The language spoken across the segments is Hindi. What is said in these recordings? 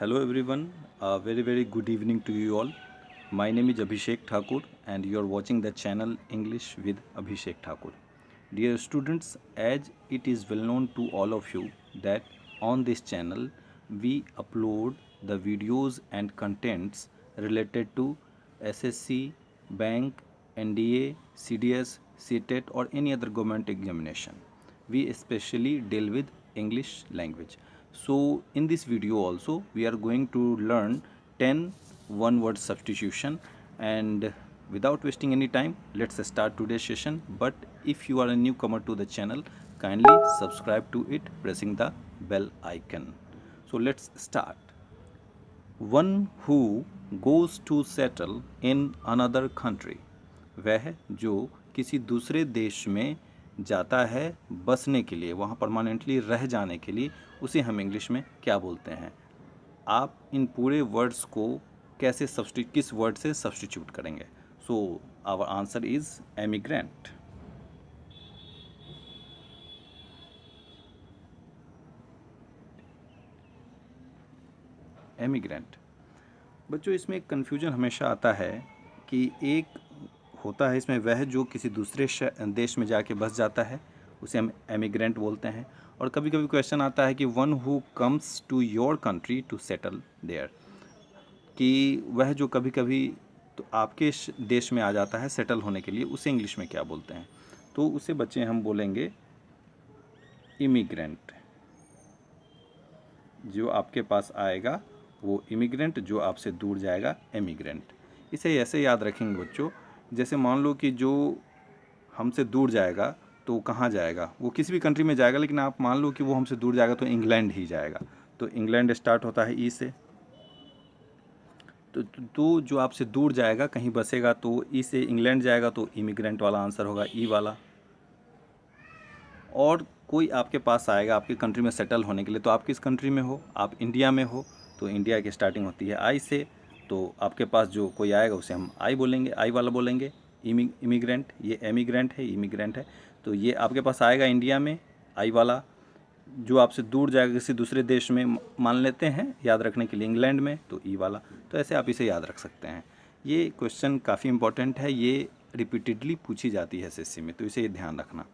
Hello everyone, a very good evening to you all. My name is Abhishek Thakur and you are watching the channel English with Abhishek Thakur. Dear students, as it is well known to all of you that on this channel we upload the videos and contents related to SSC, bank, NDA, CDS, CTET or any other government examination. We especially deal with English language. So in this video also we are going to learn 10 one word substitution, and without wasting any time let's start today's session. But if you are a newcomer to the channel, kindly subscribe to it pressing the bell icon. So let's start. One who goes to settle in another country, वह जो किसी दूसरे देश में जाता है बसने के लिए, वहाँ परमानेंटली रह जाने के लिए, उसे हम इंग्लिश में क्या बोलते हैं? आप इन पूरे वर्ड्स को कैसे किस वर्ड से सब्सटीट्यूट करेंगे? So our answer is emigrant. Emigrant. बच्चों, इसमें एक कन्फ्यूजन हमेशा आता है कि एक होता है इसमें वह जो किसी दूसरे देश में जाके बस जाता है, उसे हम एमिग्रेंट बोलते हैं. और कभी कभी क्वेश्चन आता है कि one who comes to your country to settle there, कि वह जो कभी कभी तो आपके देश में आ जाता है सेटल होने के लिए, उसे इंग्लिश में क्या बोलते हैं? तो उसे बच्चे हम बोलेंगे इमिग्रेंट. जो आपके पास आएगा वो इमिग्रेंट, जो आपसे दूर जाएगा एमिग्रेंट. इसे ऐसे याद रखेंगे बच्चों, जैसे मान लो कि जो हमसे दूर जाएगा तो कहाँ जाएगा? वो किसी भी कंट्री में जाएगा, लेकिन आप मान लो कि वो हमसे दूर जाएगा तो इंग्लैंड ही जाएगा. तो इंग्लैंड स्टार्ट होता है ई से. तो जो आपसे दूर जाएगा कहीं बसेगा तो ई से इंग्लैंड जाएगा, तो इमिग्रेंट वाला आंसर होगा ई वाला. और कोई आपके पास आएगा आपकी कंट्री में सेटल होने के लिए, तो आप किस कंट्री में हो? आप इंडिया में हो, तो इंडिया की स्टार्टिंग होती है आई से. तो आपके पास जो कोई आएगा उसे हम आई बोलेंगे, आई वाला बोलेंगे. इमिग्रेंट, ये एमिग्रेंट है, इमिग्रेंट है. तो ये आपके पास आएगा इंडिया में, आई वाला. जो आपसे दूर जाएगा किसी दूसरे देश में, मान लेते हैं याद रखने के लिए इंग्लैंड में, तो ई वाला. तो ऐसे आप इसे याद रख सकते हैं. ये क्वेश्चन काफ़ी इंपॉर्टेंट है, ये रिपीटेडली पूछी जाती है एसएससी में, तो इसे ध्यान रखना.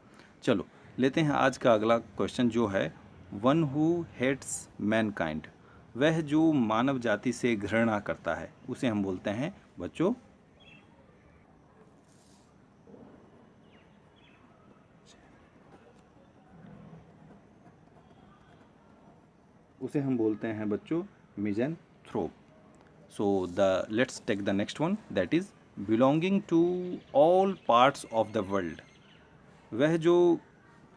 चलो लेते हैं आज का अगला क्वेश्चन, जो है वन हु हेट्स मैनकाइंड, वह जो मानव जाति से घृणा करता है, उसे हम बोलते हैं बच्चों misanthrope. So the let's take the next one, that is belonging to all parts of the world. वह जो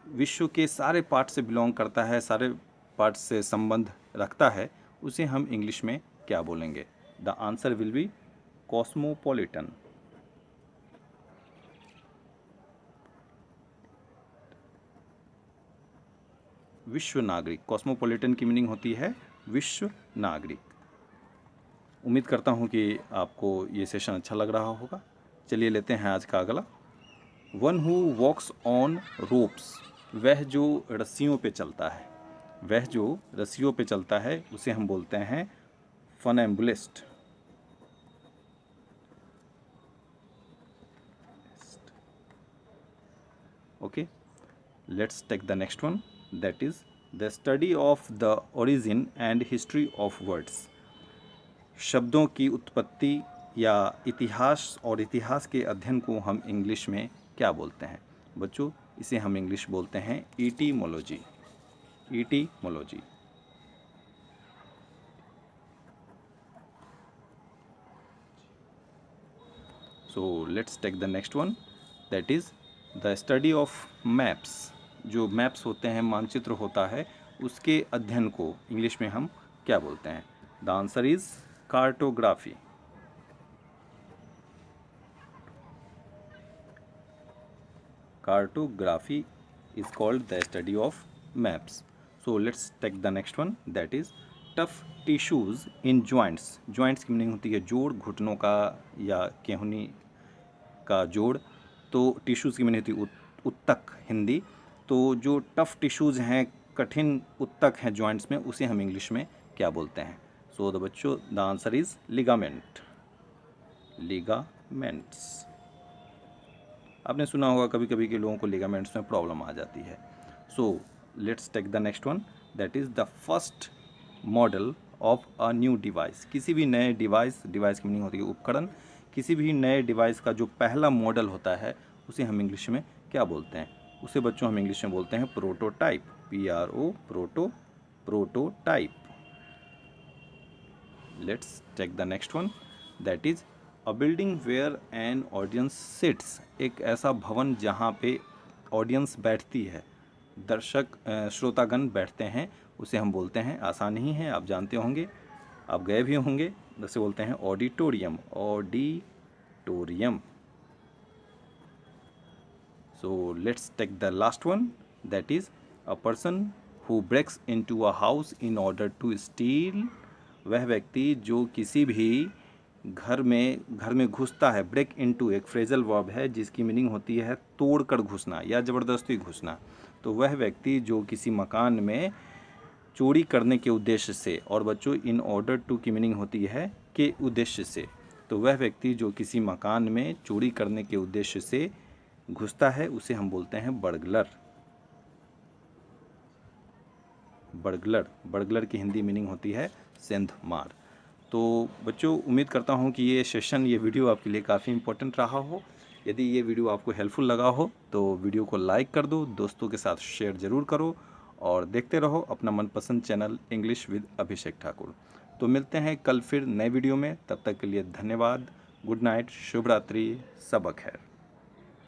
विश्व के सारे पार्ट से बिलोंग करता है, सारे पार्ट से संबंध रखता है, उसे हम इंग्लिश में क्या बोलेंगे? The answer will be cosmopolitan. विश्व नागरिक. कॉस्मोपॉलिटन की मीनिंग होती है विश्व नागरिक. उम्मीद करता हूँ कि आपको ये सेशन अच्छा लग रहा होगा. चलिए लेते हैं आज का अगला. One who walks on ropes, वह जो रस्सियों पे चलता है, वह जो रस्सियों पे चलता है, उसे हम बोलते हैं funambulist. Okay, let's take the next one, that is the study of the origin and history of words. शब्दों की उत्पत्ति या इतिहास और इतिहास के अध्ययन को हम इंग्लिश में क्या बोलते हैं? बच्चों, इसे हम इंग्लिश बोलते हैं etymology. Etymology. So let's take the next one, that is the study of maps. जो मैप्स होते हैं, मानचित्र होता है, उसके अध्ययन को इंग्लिश में हम क्या बोलते हैं? The answer is cartography. Cartography is called the study of maps. So let's take the next one, that is tough tissues in joints. Joints की मीनिंग होती है जोड़, घुटनों का या केहूनी का जोड़. तो टिश्यूज़ की मीनिंग होती है उत्तक, हिंदी. तो जो टफ टिश्यूज़ हैं, कठिन उत्तक हैं जॉइंट्स में, उसे हम इंग्लिश में क्या बोलते हैं? सो द बच्चों the answer is ligament, ligaments. आपने सुना होगा कभी कभी के लोगों को लिगामेंट्स में प्रॉब्लम आ जाती है। So let's take the next one, that is the first model of a new device. किसी भी नए डिवाइस की मीनिंग होती है उपकरण, किसी भी नए डिवाइस का जो पहला मॉडल होता है उसे हम इंग्लिश में क्या बोलते हैं? उसे बच्चों हम इंग्लिश में बोलते हैं prototype, PRO, prototype. Let's take the next one, that is a building where an audience sits. एक ऐसा भवन जहाँ पे ऑडियंस बैठती है, दर्शक श्रोतागण बैठते हैं, उसे हम बोलते हैं, आसान ही है, आप जानते होंगे, आप गए भी होंगे, उसे बोलते हैं auditorium, auditorium. So let's take the last one, that is a person who breaks into a house in order to steal। वह व्यक्ति जो किसी भी घर में घुसता है। ब्रेक इनटू एक फ्रेजल वर्ब है जिसकी मीनिंग होती है तोड़कर घुसना या ज़बरदस्ती घुसना। तो वह व्यक्ति जो किसी मकान में चोरी करने के उद्देश्य से, और बच्चों इन ऑर्डर टू की मीनिंग होती है के उद्देश्य से। तो वह व्यक्ति जो किसी मकान में चोरी करने के उद्देश्य से घुसता है उसे हम बोलते हैं बर्गलर, बर्गलर। बर्गलर की हिंदी मीनिंग होती है सेंधमार। तो बच्चों उम्मीद करता हूँ कि ये वीडियो आपके लिए काफ़ी इम्पोर्टेंट रहा हो। यदि ये वीडियो आपको हेल्पफुल लगा हो तो वीडियो को लाइक कर दो, दोस्तों के साथ शेयर ज़रूर करो और देखते रहो अपना मनपसंद चैनल इंग्लिश विद अभिषेक ठाकुर। तो मिलते हैं कल फिर नए वीडियो में, तब तक के लिए धन्यवाद, गुड नाइट, शुभ रात्रि, सबक है।